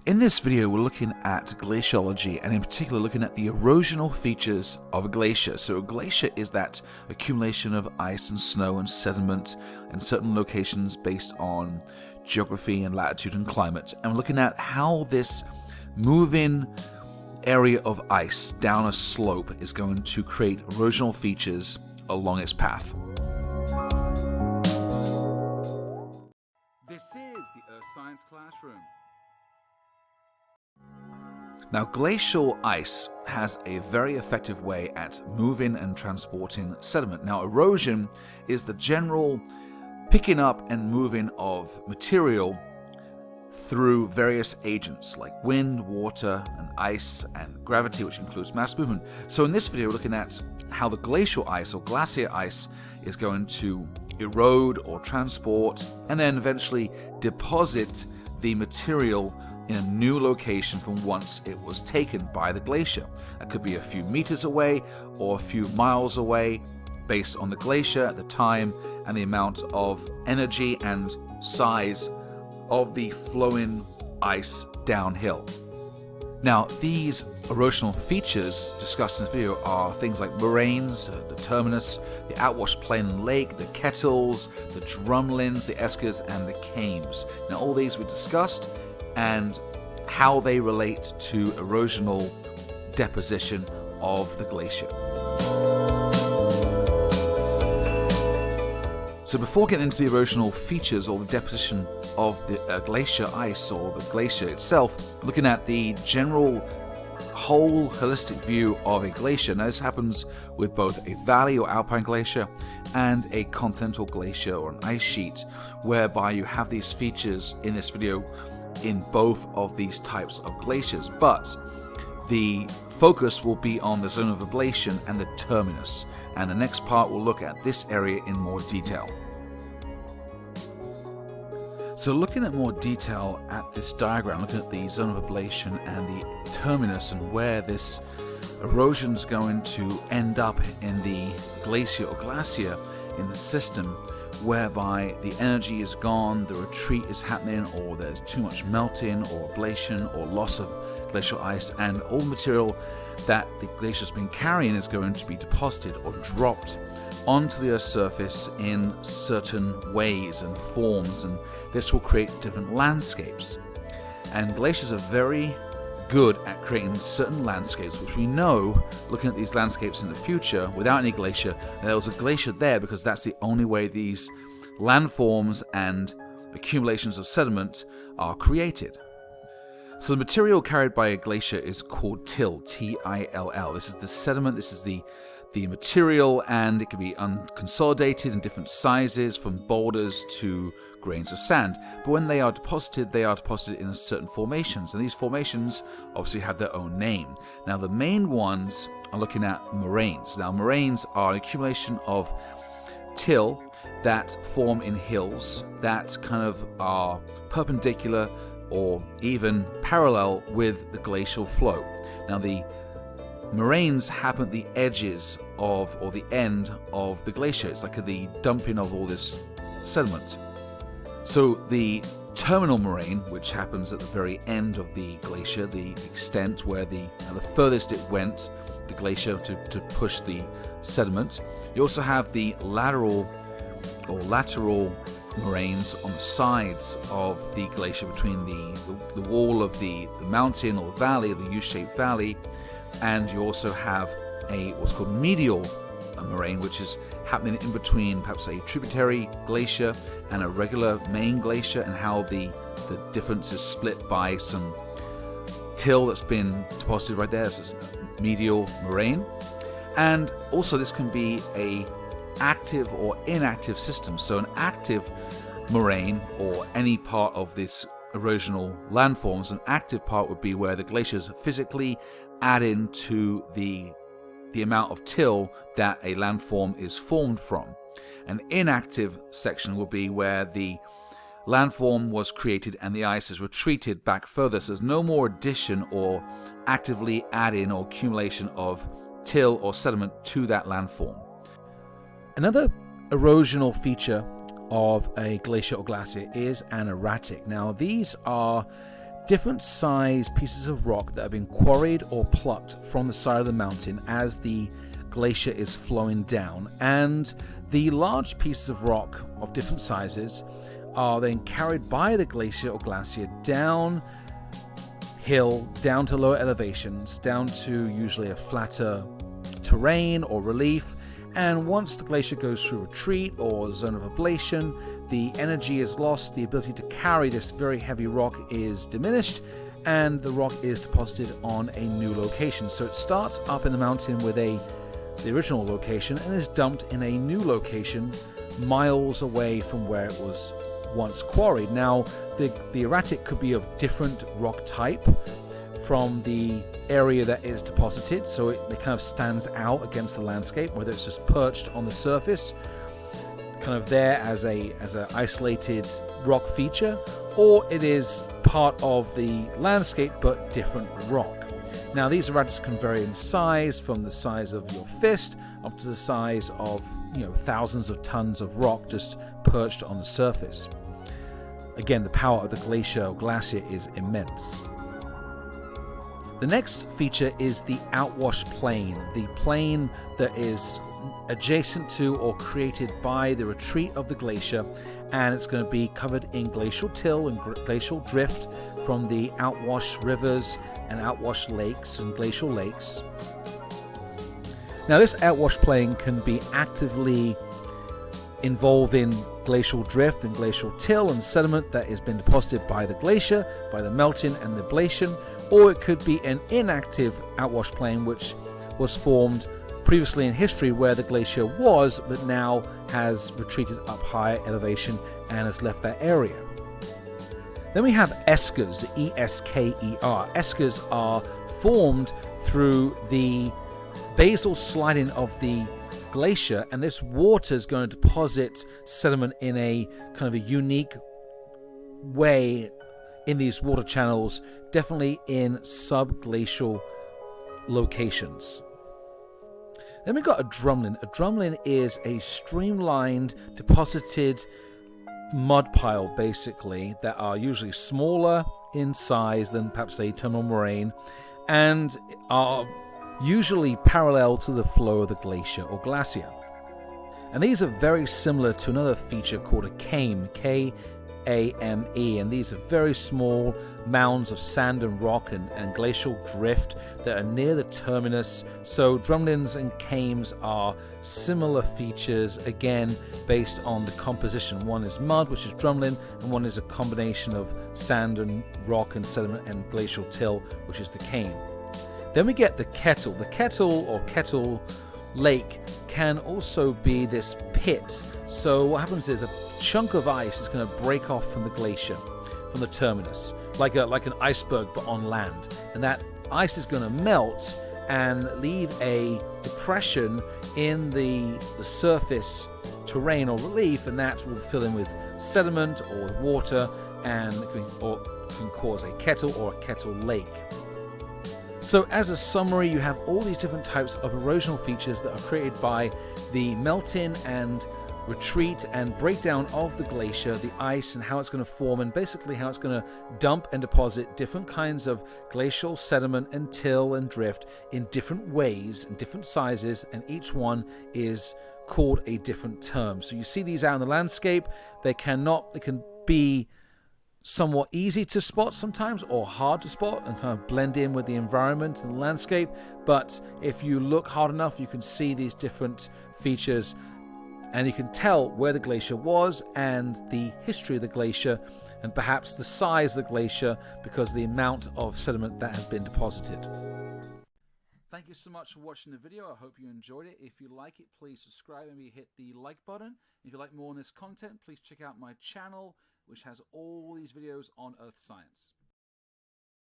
In this video, we're looking at glaciology, and in particular looking at the erosional features of a glacier. So a glacier is that accumulation of ice and snow and sediment in certain locations based on geography and latitude and climate. And we're looking at how this moving area of ice down a slope is going to create erosional features along its path. This is the Earth Science Classroom. Now, glacial ice has a very effective way at moving and transporting sediment. Now, erosion is the general picking up and moving of material through various agents like wind, water, and ice, and gravity, which includes mass movement. So in this video, we're looking at how the glacial ice or glacier ice is going to erode or transport and then eventually deposit the material in a new location from once it was taken by the glacier. That could be a few meters away or a few miles away based on the glacier at the time and the amount of energy and size of the flowing ice downhill. Now, these erosional features discussed in this video are things like moraines, the terminus, the Outwash plain and lake, the Kettles, the Drumlins, the Eskers, and the Kames. Now, all these we discussed and how they relate to erosional deposition of the glacier. So before getting into the erosional features or the deposition of the glacier ice or the glacier itself, looking at the general whole holistic view of a glacier. Now, this happens with both a valley or alpine glacier and a continental glacier or an ice sheet, whereby you have these features in this video in both of these types of glaciers, but the focus will be on the zone of ablation and the terminus, and the next part will look at this area in more detail. So looking at more detail at this diagram, looking at the zone of ablation and the terminus and where this erosion is going to end up in the glacier or glacier in the system, whereby the energy is gone, the retreat is happening, or there's too much melting or ablation or loss of glacial ice, and all material that the glacier's been carrying is going to be deposited or dropped onto the Earth's surface in certain ways and forms, and this will create different landscapes. And glaciers are very good at creating certain landscapes, which we know, looking at these landscapes in the future, without any glacier, there was a glacier there because that's the only way these landforms and accumulations of sediment are created. So the material carried by a glacier is called till, T-I-L-L. This is the sediment, this is the material, and it can be unconsolidated in different sizes, from boulders to grains of sand. But when they are deposited in certain formations, and these formations obviously have their own name. Now, the main ones are looking at moraines. Now, moraines are an accumulation of till that form in hills that kind of are perpendicular or even parallel with the glacial flow. Now, the moraines happen at the edges of, or the end of the glacier. It's like the dumping of all this sediment. So the terminal moraine, which happens at the very end of the glacier, the extent where the furthest it went, the glacier to push the sediment. You also have the lateral moraines on the sides of the glacier, between the wall of the mountain or valley, the U-shaped valley, and you also have what's called medial moraine, which is happening in between perhaps a tributary glacier and a regular main glacier, and how the difference is split by some till that's been deposited right there. So it's a medial moraine. And also this can be a active or inactive system. So an active moraine, or any part of this erosional landforms, an active part would be where the glaciers physically add into the amount of till that a landform is formed from. An inactive section will be where the landform was created and the ice is retreated back further, so there's no more addition or actively add-in or accumulation of till or sediment to that landform. Another erosional feature of a glacier or glacier is an erratic. Now, these are different size pieces of rock that have been quarried or plucked from the side of the mountain as the glacier is flowing down, and the large pieces of rock of different sizes are then carried by the glacier or glacier down hill, down to lower elevations, down to usually a flatter terrain or relief. And once the glacier goes through retreat or zone of ablation, the energy is lost, the ability to carry this very heavy rock is diminished, and the rock is deposited on a new location. So it starts up in the mountain with the original location and is dumped in a new location miles away from where it was once quarried. Now, the erratic could be of different rock type from the area that is deposited, so it kind of stands out against the landscape, whether it's just perched on the surface, kind of there as a isolated rock feature, or it is part of the landscape but different rock. Now, these erratics can vary in size, from the size of your fist up to the size of thousands of tons of rock just perched on the surface. Again, the power of the glacier or glacier is immense. The next feature is the outwash plain, the plain that is adjacent to or created by the retreat of the glacier, and it's going to be covered in glacial till and glacial drift from the outwash rivers and outwash lakes and glacial lakes. Now, this outwash plain can be actively involved in glacial drift and glacial till and sediment that has been deposited by the glacier, by the melting and the ablation, or it could be an inactive outwash plain which was formed previously in history where the glacier was, but now has retreated up higher elevation and has left that area. Then we have eskers, E-S-K-E-R. Eskers are formed through the basal sliding of the glacier, and this water is going to deposit sediment in a kind of a unique way in these water channels, definitely in subglacial locations. Then we've got a drumlin. A drumlin is a streamlined, deposited mud pile, basically, that are usually smaller in size than perhaps a terminal moraine, and are usually parallel to the flow of the glacier or glacier. And these are very similar to another feature called a kame, K-A-M-E, and these are very small mounds of sand and rock and glacial drift that are near the terminus. So drumlins and kames are similar features, again based on the composition. One is mud, which is drumlin, and one is a combination of sand and rock and sediment and glacial till, which is the kame. Then we get the kettle. The kettle or kettle lake can also be this pit. So what happens is a chunk of ice is going to break off from the glacier, from the terminus, like an iceberg but on land, and that ice is going to melt and leave a depression in the surface terrain or relief, and that will fill in with sediment or water, and can cause a kettle or a kettle lake. So as a summary, you have all these different types of erosional features that are created by the melting and retreat and breakdown of the glacier, the ice, and how it's going to form, and basically how it's going to dump and deposit different kinds of glacial sediment and till and drift in different ways and different sizes, and each one is called a different term. So you see these out in the landscape. They can be somewhat easy to spot sometimes, or hard to spot and kind of blend in with the environment and the landscape, but if you look hard enough, you can see these different features, and you can tell where the glacier was and the history of the glacier, and perhaps the size of the glacier because of the amount of sediment that has been deposited. Thank you so much for watching the video. I hope you enjoyed it. If you like it, please subscribe and hit the like button. If you like more on this content, please check out my channel, which has all these videos on earth science.